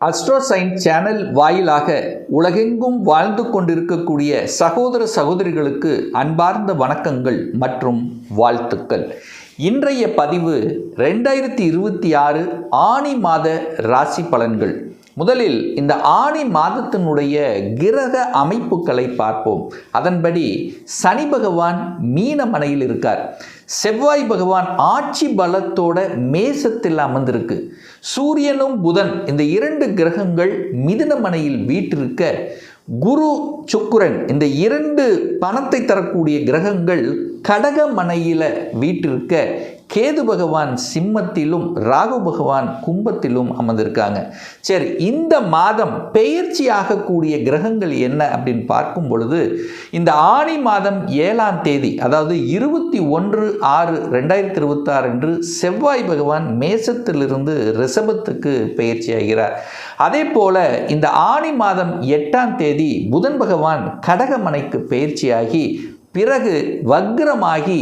அஸ்ட்ரோசைன் channel வாயிலாக உலகெங்கும் வாழ்ந்து கொண்டிருக்கக்கூடிய சகோதர சகோதரிகளுக்கு அன்பார்ந்த வணக்கங்கள் மற்றும் வாழ்த்துக்கள். இன்றைய பதிவு 2026 ஆனி மாத ராசி பலன்கள். முதலில் இந்த ஆனி மாதத்தினுடைய கிரக அமைப்புகளை பார்ப்போம். அதன்படி சனி பகவான் மீனமனையில் இருக்கார். செவ்வாய் பகவான் ஆட்சி பலத்தோட மேசத்தில் அமர்ந்திருக்கு. சூரியனும் புதன் இந்த இரண்டு கிரகங்கள் மிதுனமனையில் வீற்றிருக்க, குரு சுக்கிரன் இந்த இரண்டு பணத்தை தரக்கூடிய கிரகங்கள் கடகமனையில் வீற்றிருக்க, கேது பகவான் சிம்மத்திலும் ராகு பகவான் கும்பத்திலும் அமர்ந்திருக்காங்க. சரி, இந்த மாதம் பெயர்ச்சி ஆகக்கூடிய கிரகங்கள் என்ன அப்படின்னு பார்க்கும் பொழுது, இந்த ஆனி மாதம் 7ஆம் தேதி, அதாவது 21/6/2026 அன்று செவ்வாய் பகவான் மேசத்திலிருந்து ரிஷபத்துக்கு பெயர்ச்சி ஆகிறார். அதே போல இந்த ஆனி மாதம் 8ஆம் தேதி புதன் பகவான் கடகமனைக்கு பெயர்ச்சியாகி பிறகு வக்ரமாகி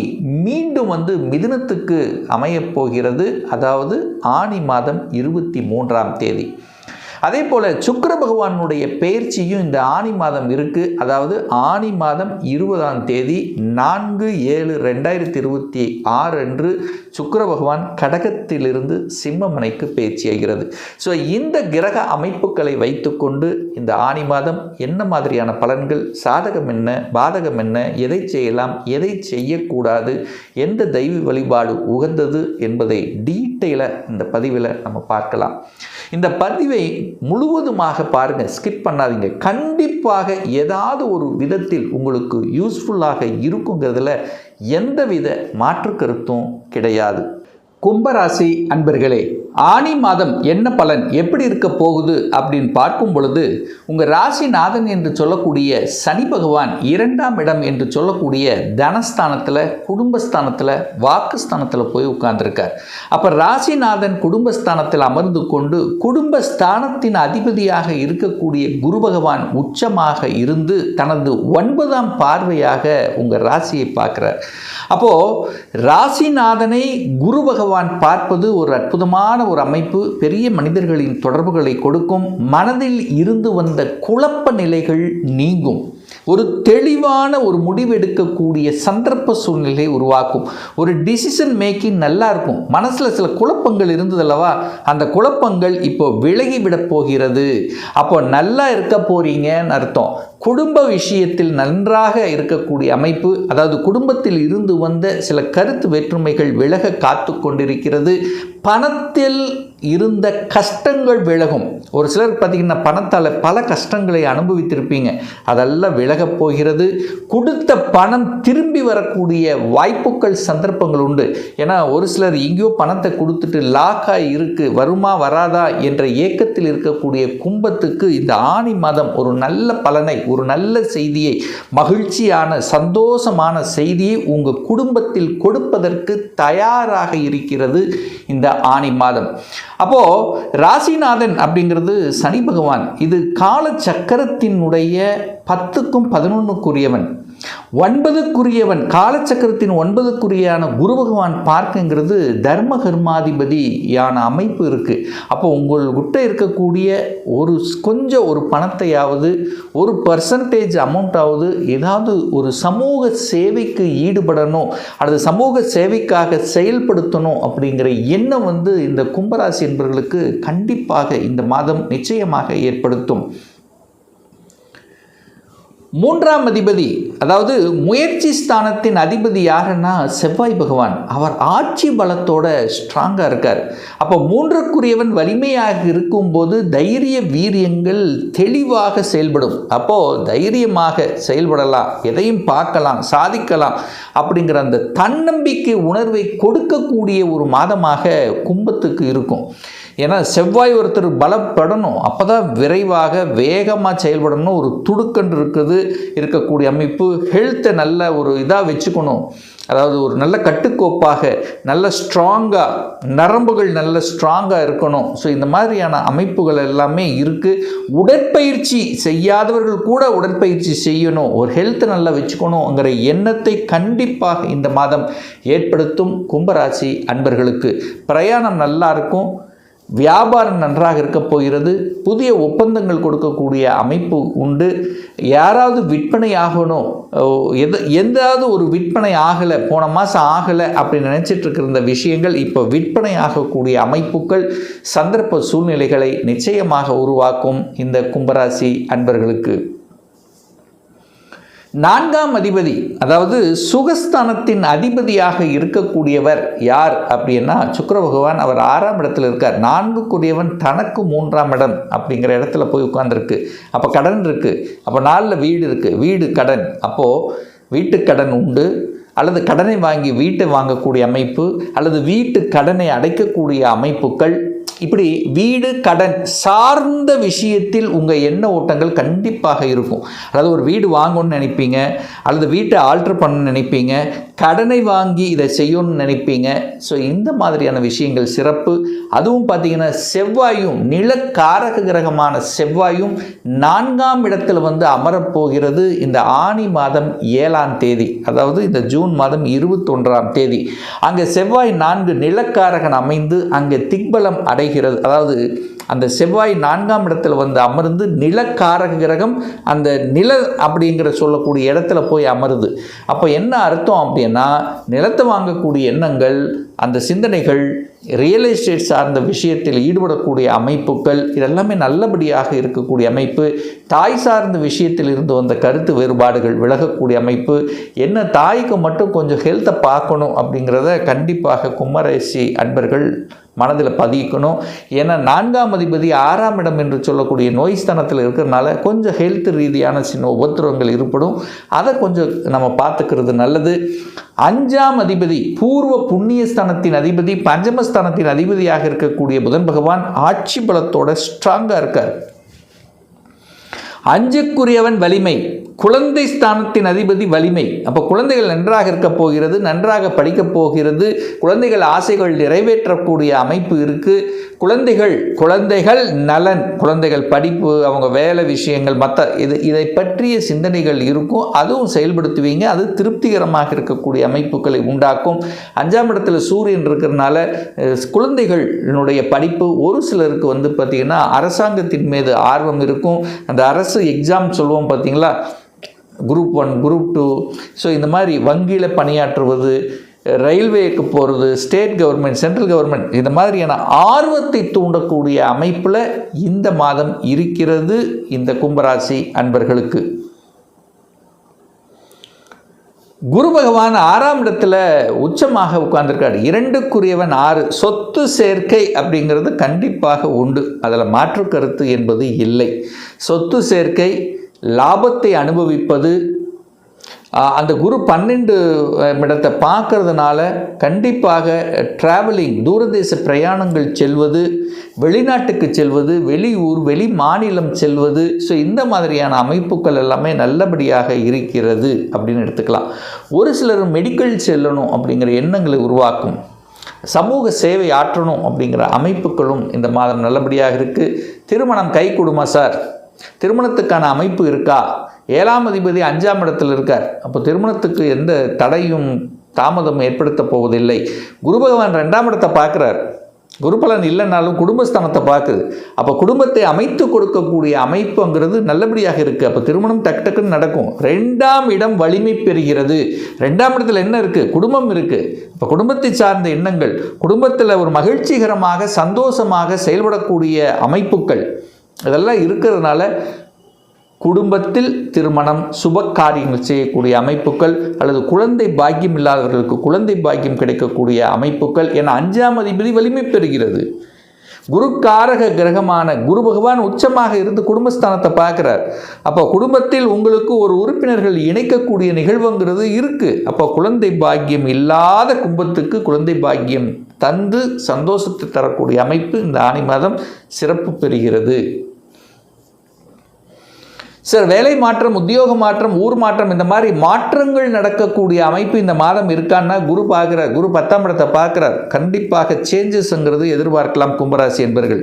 மீண்டும் மிதுனத்துக்கு அமையப் போகிறது. அதாவது ஆனி மாதம் 23ஆம் தேதி. அதே போல் சுக்கிர பகவானுடைய பெயர்ச்சியும் இந்த ஆனி மாதம் இருக்குது. அதாவது ஆனி மாதம் 20ஆம் தேதி 4/7/2026 அன்று சுக்கிர பகவான் கடகத்திலிருந்து சிம்மமனைக்கு பெயர்ச்சியாகிறது. ஸோ இந்த கிரக அமைப்புகளை வைத்துக்கொண்டு இந்த ஆனி மாதம் என்ன மாதிரியான பலன்கள், சாதகம் என்ன, பாதகம் என்ன, எதை செய்யலாம், எதை செய்யக்கூடாது, எந்த தெய்வ வழிபாடு உகந்தது என்பதை டீட்டெயிலாக இந்த பதிவில் நம்ம பார்க்கலாம். இந்த பதிவை முழுவதுமாக பாருங்கள், ஸ்கிப் பண்ணாதீங்க. கண்டிப்பாக ஏதாவது ஒரு விதத்தில் உங்களுக்கு யூஸ்ஃபுல்லாக இருக்குங்கிறதுல எந்தவித மாற்று கருத்தும் கிடையாது. கும்பராசி அன்பர்களே, ஆனி மாதம் என்ன பலன், எப்படி இருக்க போகுது அப்படின்னு பார்க்கும் பொழுது, உங்கள் ராசிநாதன் என்று சொல்லக்கூடிய சனி பகவான் 2ஆம் இடம் என்று சொல்லக்கூடிய தனஸ்தானத்தில், குடும்பஸ்தானத்தில், வாக்குஸ்தானத்தில் போய் உட்கார்ந்துருக்கார். அப்போ ராசிநாதன் குடும்பஸ்தானத்தில் அமர்ந்து கொண்டு குடும்பஸ்தானத்தின் அதிபதியாக இருக்கக்கூடிய குரு பகவான் உச்சமாக இருந்து தனது 9ஆம் பார்வையாக உங்கள் ராசியை பார்க்குறார். அப்போது ராசிநாதனை குரு பகவான் பார்ப்பது ஒரு அற்புதமான ஒரு அமைப்பு. பெரிய மனிதர்களின் தொடர்புகளை கொடுக்கும். மனதில் இருந்து வந்த குழப்ப நிலைகள் நீங்கும். ஒரு தெளிவான ஒரு முடிவெடுக்கக்கூடிய சந்தர்ப்ப சூழ்நிலை உருவாக்கும். ஒரு டிசிஷன் மேக்கிங் நல்லா இருக்கும். மனசில் சில குழப்பங்கள் இருந்ததல்லவா, அந்த குழப்பங்கள் இப்போ விலகிவிட போகிறது. அப்போ நல்லா இருக்க போறீங்கன்னு அர்த்தம். குடும்ப விஷயத்தில் நன்றாக இருக்கக்கூடிய அமைப்பு, அதாவது குடும்பத்தில் இருந்து வந்த சில கருத்து வேற்றுமைகள் விலக காத்து கொண்டிருக்கிறது. பணத்தில் இருந்த கஷ்டங்கள் விலகும். ஒரு சிலர் பார்த்திங்கன்னா பணத்தால் பல கஷ்டங்களை அனுபவித்திருப்பீங்க, அதெல்லாம் விலகப் போகிறது. கொடுத்த பணம் திரும்பி வரக்கூடிய வாய்ப்புகள், சந்தர்ப்பங்கள் உண்டு. ஏன்னா ஒரு சிலர் எங்கேயோ பணத்தை கொடுத்துட்டு லாக்காக இருக்குது, வருமா வராதா என்ற ஏக்கத்தில் இருக்கக்கூடிய கும்பத்துக்கு இந்த ஆனி மாதம் ஒரு நல்ல பலனை, ஒரு நல்ல செய்தியை, மகிழ்ச்சியான சந்தோஷமான செய்தியை உங்கள் குடும்பத்தில் கொடுப்பதற்கு தயாராக இருக்கிறது இந்த ஆனி மாதம். அப்போ ராசிநாதன் அப்படிங்கிறது சனி பகவான். இது கால சக்கரத்தினுடைய 10க்கும் 11க்குரியவன், 9க்குரியவன். காலச்சக்கரத்தின் 9க்குரியான குரு பகவான் பார்க்குங்கிறது தர்ம கர்மாதிபதியான அமைப்பு இருக்குது. அப்போ உங்கள்கிட்ட இருக்கக்கூடிய கொஞ்சம் ஒரு பணத்தையாவது, ஒரு பர்சன்டேஜ் அமௌண்ட்டாவது ஏதாவது ஒரு சமூக சேவைக்கு ஈடுபடணும் அல்லது சமூக சேவைக்காக செயல்படுத்தணும் அப்படிங்கிற எண்ணம் இந்த கும்பராசி என்பவர்களுக்கு கண்டிப்பாக இந்த மாதம் நிச்சயமாக ஏற்படுத்தும். 3ஆம் அதிபதி, அதாவது முயற்சி ஸ்தானத்தின் அதிபதி யாருன்னா செவ்வாய் பகவான். அவர் ஆட்சி பலத்தோட ஸ்ட்ராங்காக இருக்கார். அப்போ 3க்குரியவன் வலிமையாக இருக்கும்போது தைரிய வீரியங்கள் தெளிவாக செயல்படும். அப்போது தைரியமாக செயல்படலாம், எதையும் பார்க்கலாம், சாதிக்கலாம் அப்படிங்கிற அந்த தன்னம்பிக்கை உணர்வை கொடுக்கக்கூடிய ஒரு மாதமாக கும்பத்துக்கு இருக்கும். ஏன்னா செவ்வாய் ஒருத்தர் பலப்படணும், அப்போ தான் விரைவாக வேகமாக செயல்படணும். ஒரு துடுக்கன்று இருக்கக்கூடிய அமைப்பு. ஹெல்த்தை நல்ல ஒரு இதாக வச்சுக்கணும். அதாவது ஒரு நல்ல கட்டுக்கோப்பாக, நல்ல ஸ்ட்ராங்காக, நரம்புகள் நல்ல ஸ்ட்ராங்காக இருக்கணும். ஸோ இந்த மாதிரியான அமைப்புகள் எல்லாமே இருக்குது. உடற்பயிற்சி செய்யாதவர்கள் கூட உடற்பயிற்சி செய்யணும், ஒரு ஹெல்த்தை நல்லா வச்சுக்கணுங்கிற எண்ணத்தை கண்டிப்பாக இந்த மாதம் ஏற்படுத்தும் கும்பராசி அன்பர்களுக்கு. பிரயாணம் நல்லா இருக்கும். வியாபாரம் நன்றாக இருக்க போகிறது. புதிய ஒப்பந்தங்கள் கொடுக்கக்கூடிய அமைப்பு உண்டு. யாராவது விற்பனை ஆகணும், எந்தாவது ஒரு விற்பனை ஆகலை, போன மாதம் ஆகலை அப்படி நினச்சிட்டு இருக்கிற விஷயங்கள் இப்போ விற்பனை ஆகக்கூடிய அமைப்புகள், சந்தர்ப்ப சூழ்நிலைகளை நிச்சயமாக உருவாக்கும் இந்த கும்பராசி அன்பர்களுக்கு. 4ஆம் அதிபதி, அதாவது சுகஸ்தானத்தின் அதிபதியாக இருக்கக்கூடியவர் யார் அப்படின்னா சுக்கிர பகவான். அவர் 6ஆம் இடத்துல இருக்கார். 4க்குரியவன் தனக்கு 3ஆம் இடம் அப்படிங்கிற இடத்துல போய் உட்கார்ந்துருக்கு. அப்போ கடன் இருக்குது, அப்போ 4ல் வீடு இருக்குது, வீடு கடன், அப்போது வீட்டு கடன் உண்டு, அல்லது கடனை வாங்கி வீட்டை வாங்கக்கூடிய அமைப்பு, அல்லது வீட்டு கடனை அடைக்கக்கூடிய அமைப்புகள். இப்படி வீடு கடன் சார்ந்த விஷயத்தில் உங்கள் எண்ண ஓட்டங்கள் கண்டிப்பாக இருக்கும். அதாவது ஒரு வீடு வாங்கணும்னு நினைப்பீங்க, அல்லது வீட்டை ஆல்ட்ரு பண்ணணும்னு நினைப்பீங்க, கடனை வாங்கி இதை செய்யணும்னு நினைப்பீங்க. ஸோ இந்த மாதிரியான விஷயங்கள் சிறப்பு. அதுவும் பார்த்திங்கன்னா செவ்வாயும், நிலக்காரக கிரகமான செவ்வாயும் 4ஆம் இடத்துல வந்து அமரப்போகிறது இந்த ஆனி மாதம் 7ஆம் தேதி, அதாவது இந்த ஜூன் மாதம் 21ஆம் தேதி. அங்கே செவ்வாய் 4 நிலக்காரகன் அமைந்து அங்கே திக்பலம் அடைகிறது. அதாவது அந்த செவ்வாய் 4ஆம் இடத்துல வந்து அமர்ந்து நிலக்காரக கிரகம் அந்த நில அப்படிங்கிற சொல்லக்கூடிய இடத்துல போய் அமருது. அப்போ என்ன அர்த்தம் அப்படின்னா, நிலத்தை வாங்கக்கூடிய எண்ணங்கள், அந்த சிந்தனைகள், ரியல் எஸ்டேட் சார்ந்த விஷயத்தில் ஈடுபடக்கூடிய அமைப்புகள், இதெல்லாமே நல்லபடியாக இருக்கக்கூடிய அமைப்பு. தாய் சார்ந்த விஷயத்தில் இருந்து வந்த கருத்து வேறுபாடுகள் விலகக்கூடிய அமைப்பு. என்ன தாய்க்கு மட்டும் கொஞ்சம் ஹெல்த்தை பார்க்கணும் அப்படிங்கிறத கண்டிப்பாக கும்பராசி அன்பர்கள் மனதில் பதிக்கணும். ஏன்னா 4ஆம் அதிபதி 6ஆம் இடம் என்று சொல்லக்கூடிய நோய் ஸ்தானத்தில் இருக்கிறதுனால கொஞ்சம் ஹெல்த் ரீதியான சின்ன உபத்திரவங்கள் ஏற்படும். அதை கொஞ்சம் நம்ம பார்த்துக்கிறது நல்லது. 5ஆம் அதிபதி பூர்வ புண்ணிய ஸ்தானத்தின் அதிபதி, பஞ்சமஸ்தானத்தின் அதிபதியாக இருக்கக்கூடிய புதன் பகவான் ஆட்சி பலத்தோட ஸ்ட்ராங்காக இருக்கார். 5க்குரியவன் வலிமை, குழந்தை ஸ்தானத்தின் அதிபதி வலிமை. அப்போ குழந்தைகள் நன்றாக இருக்க போகிறது, நன்றாக படிக்கப் போகிறது, குழந்தைகள் ஆசைகள் நிறைவேற்றக்கூடிய அமைப்பு இருக்குது. குழந்தைகள் நலன், குழந்தைகள் படிப்பு, அவங்க வேலை விஷயங்கள், மற்ற இதை பற்றிய சிந்தனைகள் இருக்கும். அதுவும் செயல்படுத்துவீங்க. அது திருப்திகரமாக இருக்கக்கூடிய அமைப்புகளை உண்டாக்கும். 5ஆம் இடத்துல சூரியன் இருக்கிறதுனால குழந்தைகளுடைய படிப்பு, ஒரு சிலருக்கு வந்து பார்த்திங்கன்னா அரசாங்கத்தின் மீது ஆர்வம் இருக்கும். அந்த அரசு எக்ஸாம் சொல்லுவோம் பார்த்தீங்களா, குரூப் 1, குரூப் 2, ஸோ இந்த மாதிரி வங்கியில் பணியாற்றுவது, ரயில்வேக்கு போகிறது, ஸ்டேட் கவர்மெண்ட், சென்ட்ரல் கவர்மெண்ட், இந்த மாதிரியான ஆர்வத்தை தூண்டக்கூடிய அமைப்பில் இந்த மாதம் இருக்கிறது இந்த கும்பராசி அன்பர்களுக்கு. குரு பகவான் 6ஆம் இடத்துல உச்சமாக உட்கார்ந்துருக்காரு. 2க்குரியவன் 6. சொத்து சேர்க்கை அப்படிங்கிறது கண்டிப்பாக உண்டு, அதில் மாற்று கருத்து என்பது இல்லை. சொத்து சேர்க்கை, லாபத்தை அனுபவிப்பது, அந்த குரு 12 இடத்தை பார்க்கறதுனால கண்டிப்பாக டிராவலிங், தூரதேச பிரயாணங்கள் செல்வது, வெளிநாட்டுக்கு செல்வது, வெளியூர் வெளி மாநிலம் செல்வது, ஸோ இந்த மாதிரியான அமைப்புகள் எல்லாமே நல்லபடியாக இருக்கிறது அப்படின்னு எடுத்துக்கலாம். ஒரு சிலர் மெடிக்கல் செல்லணும் அப்படிங்கிற எண்ணங்களை உருவாக்கும், சமூக சேவை ஆற்றணும் அப்படிங்கிற அமைப்புகளும் இந்த மாதம் நல்லபடியாக இருக்குது. திருமணம் கை கொடுமா சார், திருமணத்துக்கான அமைப்பு இருக்கா? 7ஆம் அதிபதி 5ஆம் இடத்தில் இருக்கார். அப்போ திருமணத்துக்கு எந்த தடையும் தாமதம் ஏற்படுத்த போவதில்லை. குரு பகவான் 2ஆம் இடத்தை பார்க்குறார். குரு பலன் இல்லைனாலும் குடும்பஸ்தானத்தை பார்க்குது. அப்போ குடும்பத்தை அமைத்து கொடுக்கக்கூடிய அமைப்புங்கிறது நல்லபடியாக இருக்குது. அப்போ திருமணம் டக்குன்னு நடக்கும். 2ஆம் இடம் வலிமை பெறுகிறது. 2ஆம் இடத்துல என்ன இருக்குது? குடும்பம் இருக்குது. இப்போ குடும்பத்தை சார்ந்த எண்ணங்கள், குடும்பத்தில் ஒரு மகிழ்ச்சிகரமாக சந்தோஷமாக செயல்படக்கூடிய அமைப்புகள் இதெல்லாம் இருக்கிறதுனால குடும்பத்தில் திருமணம், சுப காரியங்கள் செய்யக்கூடிய அமைப்புகள், அல்லது குழந்தை பாக்கியம் இல்லாதவர்களுக்கு குழந்தை பாக்கியம் கிடைக்கக்கூடிய அமைப்புகள். ஏன்னா 5ஆம் அதிபதி வலிமை பெறுகிறது. குருக்காரக கிரகமான குரு பகவான் உச்சமாக இருந்து குடும்பஸ்தானத்தை பார்க்குறார். அப்போ குடும்பத்தில் உங்களுக்கு ஒரு உறுப்பினர்கள் இணைக்கக்கூடிய நிகழ்வுங்கிறது இருக்குது. அப்போ குழந்தை பாக்கியம் இல்லாத குடும்பத்துக்கு குழந்தை பாக்கியம் தந்து சந்தோஷத்தை தரக்கூடிய அமைப்பு இந்த ஆனி மாதம் சிறப்பு பெறுகிறது. சார், வேலை மாற்றம், உத்தியோக மாற்றம், ஊர் மாற்றம், இந்த மாதிரி மாற்றங்கள் நடக்கக்கூடிய அமைப்பு இந்த மாதம் இருக்கான்னா குரு பார்க்குறார். குரு 10ஆம் இடத்தை பார்க்குறார். கண்டிப்பாக சேஞ்சஸ்ங்கிறது எதிர்பார்க்கலாம் கும்பராசி என்பர்கள்.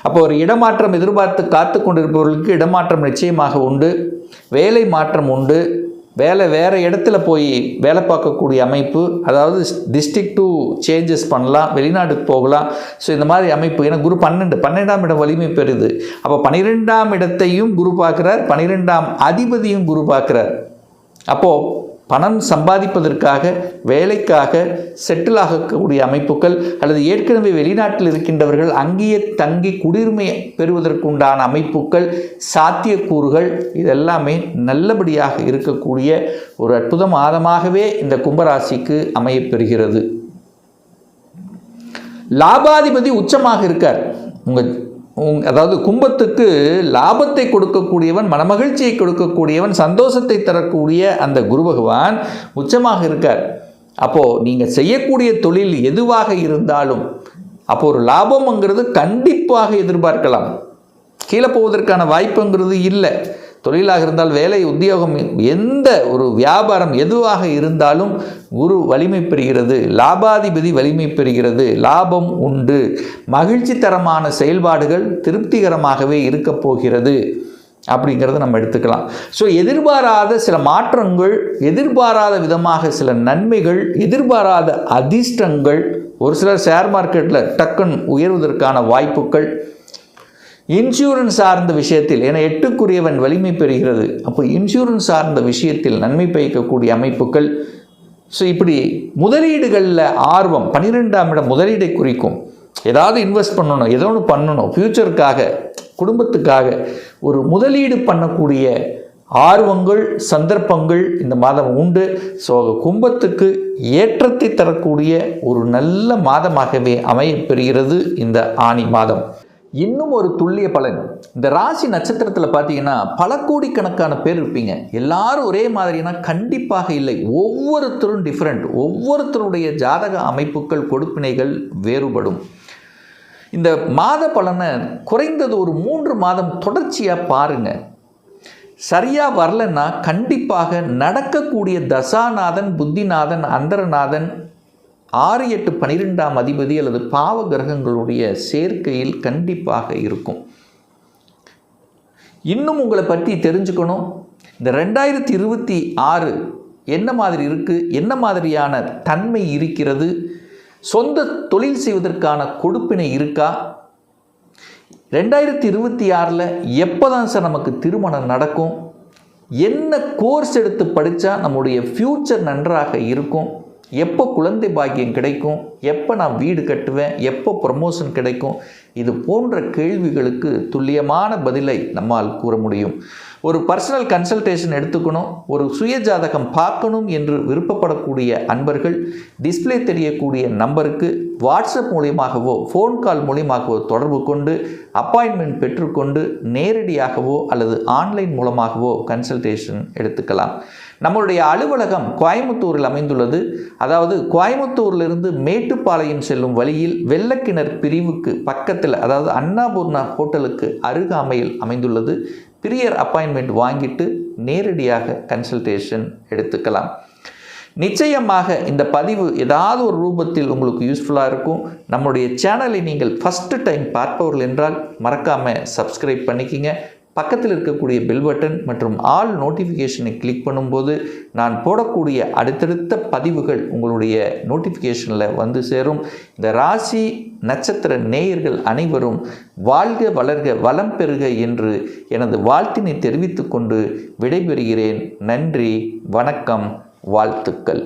அப்போ ஒரு இடமாற்றம் எதிர்பார்த்து காத்து கொண்டிருப்பவர்களுக்கு இடமாற்றம் நிச்சயமாக உண்டு. வேலை மாற்றம் உண்டு. வேறு இடத்துல போய் வேலை பார்க்கக்கூடிய அமைப்பு, அதாவது டிஸ்ட்ரிக்ட் டு சேஞ்சஸ் பண்ணலாம், வெளிநாட்டுக்கு போகலாம். ஸோ இந்த மாதிரி அமைப்பு, ஏன்னா குரு 12ஆம் இடம் வலிமை பெறுது. அப்போ 12ஆம் இடத்தையும் குரு பார்க்குறார், 12ஆம் அதிபதியும் குரு பார்க்குறார். அப்போது பணம் சம்பாதிப்பதற்காக, வேலைக்காக செட்டில் ஆகக்கூடிய அமைப்புகள், அல்லது ஏற்கனவே வெளிநாட்டில் இருக்கின்றவர்கள் அங்கேயே தங்கி குடியுரிமை பெறுவதற்குண்டான அமைப்புகள், சாத்தியக்கூறுகள், இதெல்லாமே நல்லபடியாக இருக்கக்கூடிய ஒரு அற்புத மாதமாகவே இந்த கும்பராசிக்கு அமையப்பெறுகிறது. லாபாதிபதி உச்சமாக இருக்கார். அதாவது கும்பத்துக்கு லாபத்தை கொடுக்கக்கூடியவன், மனமகிழ்ச்சியை கொடுக்கக்கூடியவன், சந்தோஷத்தை தரக்கூடிய அந்த குரு பகவான் உச்சமாக இருக்கார். அப்போது நீங்கள் செய்யக்கூடிய தொழில் எதுவாக இருந்தாலும் அப்போ ஒரு லாபம்ங்கிறது கண்டிப்பாக எதிர்பார்க்கலாம். கீழே போவதற்கான வாய்ப்புங்கிறது இல்லை. தொழிலாக இருந்தால், வேலை, உத்தியோகம், எந்த ஒரு வியாபாரம் எதுவாக இருந்தாலும் குரு வலிமை பெறுகிறது, லாபாதிபதி வலிமை பெறுகிறது, லாபம் உண்டு, மகிழ்ச்சி தரமான செயல்பாடுகள் திருப்திகரமாகவே இருக்க போகிறது அப்படிங்கிறத நம்ம எடுத்துக்கலாம். ஸோ எதிர்பாராத சில மாற்றங்கள், எதிர்பாராத விதமாக சில நன்மைகள், எதிர்பாராத அதிர்ஷ்டங்கள், ஒரு சிலர் ஷேர் மார்க்கெட்டில் டக்குன்னு உயர்வதற்கான வாய்ப்புகள், இன்சூரன்ஸ் சார்ந்த விஷயத்தில், ஏன்னா 8க்குரியவன் வலிமை பெறுகிறது, அப்போ இன்சூரன்ஸ் சார்ந்த விஷயத்தில் நன்மை பயக்கக்கூடிய அமைப்புகள். ஸோ இப்படி முதலீடுகளில் ஆர்வம், 12ஆம் இடம் முதலீடை குறிக்கும். ஏதாவது இன்வெஸ்ட் பண்ணணும், ஏதோ ஒன்று பண்ணணும், ஃப்யூச்சருக்காக, குடும்பத்துக்காக ஒரு முதலீடு பண்ணக்கூடிய ஆர்வங்கள், சந்தர்ப்பங்கள் இந்த மாதம் உண்டு. ஸோ கும்பத்துக்கு ஏற்றத்தை தரக்கூடிய ஒரு நல்ல மாதமாகவே அமையப்பெறுகிறது இந்த ஆனி மாதம். இன்னும் ஒரு துல்லிய பலன், இந்த ராசி நட்சத்திரத்தில் பார்த்தீங்கன்னா பல கோடிக்கணக்கான பேர் இருப்பீங்க. எல்லாரும் ஒரே மாதிரினா கண்டிப்பாக இல்லை. ஒவ்வொருத்தரும் டிஃப்ரெண்ட். ஒவ்வொருத்தருடைய ஜாதக அமைப்புகள், கொடுப்பினைகள் வேறுபடும். இந்த மாத பலனை குறைந்தது ஒரு 3 மாதம் தொடர்ச்சியாக பாருங்கள். சரியாக வரலன்னா கண்டிப்பாக நடக்கக்கூடிய தசாநாதன், புத்திநாதன், அந்தரநாதன், 6, 8, 12ஆம் அதிபதி அல்லது பாவ கிரகங்களுடைய சேர்க்கையில் கண்டிப்பாக இருக்கும். இன்னும் உங்களை பற்றி தெரிஞ்சுக்கணும். இந்த 2026 என்ன மாதிரி இருக்குது, என்ன மாதிரியான தன்மை இருக்கிறது, சொந்த தொழில் செய்வதற்கான கொடுப்பினை இருக்கா, 2026 எப்போ தான் சார் நமக்கு திருமணம் நடக்கும், என்ன கோர்ஸ் எடுத்து படித்தா நம்முடைய ஃப்யூச்சர் நன்றாக இருக்கும், எப்போ குழந்தை பாக்கியம் கிடைக்கும், எப்போ நான் வீடு கட்டுவேன், எப்போ ப்ரமோஷன் கிடைக்கும், இது போன்ற கேள்விகளுக்கு துல்லியமான பதிலை நம்மால் கூற முடியும். ஒரு பர்சனல் கன்சல்டேஷன் எடுத்துக்கணும், ஒரு சுய ஜாதகம் பார்க்கணும் என்று விருப்பப்படக்கூடிய அன்பர்கள் டிஸ்பிளே தெரியக்கூடிய நம்பருக்கு வாட்ஸ்அப் மூலியமாகவோ ஃபோன் கால் மூலியமாகவோ தொடர்பு கொண்டு அப்பாயின்மெண்ட் பெற்றுக்கொண்டு நேரடியாகவோ அல்லது ஆன்லைன் மூலமாகவோ கன்சல்டேஷன் எடுத்துக்கலாம். நம்மளுடைய அலுவலகம் கோயம்புத்தூரில் அமைந்துள்ளது. அதாவது கோயம்புத்தூரிலிருந்து மேட்டுப்பாளையம் செல்லும் வழியில் வெள்ளக்கிணர் பிரிவுக்கு பக்கத்தில், அதாவது அன்னபூர்ணா ஹோட்டலுக்கு அருகாமையில் அமைந்துள்ளது. பிரியர் அப்பாயின்மெண்ட் வாங்கிட்டு நேரடியாக கன்சல்டேஷன் எடுத்துக்கலாம். நிச்சயமாக இந்த பதிவு ஏதாவது ஒரு ரூபத்தில் உங்களுக்கு யூஸ்ஃபுல்லாக இருக்கும். நம்முடைய சேனலை நீங்கள் ஃபஸ்ட்டு டைம் பார்ப்பவர்கள் என்றால் மறக்காமல் சப்ஸ்கிரைப் பண்ணிக்கிங்க. பக்கத்தில் இருக்கக்கூடிய பெல் பட்டன் மற்றும் ஆல் நோட்டிஃபிகேஷனை கிளிக் பண்ணும்போது நான் போடக்கூடிய அடுத்தடுத்த பதிவுகள் உங்களுடைய நோட்டிஃபிகேஷனில் வந்து சேரும். இந்த ராசி நட்சத்திர நேயர்கள் அனைவரும் வாழ்க, வளர்க, வளம் பெறுக என்று எனது வாழ்த்தினை தெரிவித்துக்கொண்டு விடைபெறுகிறேன். நன்றி, வணக்கம், வாழ்த்துக்கள்.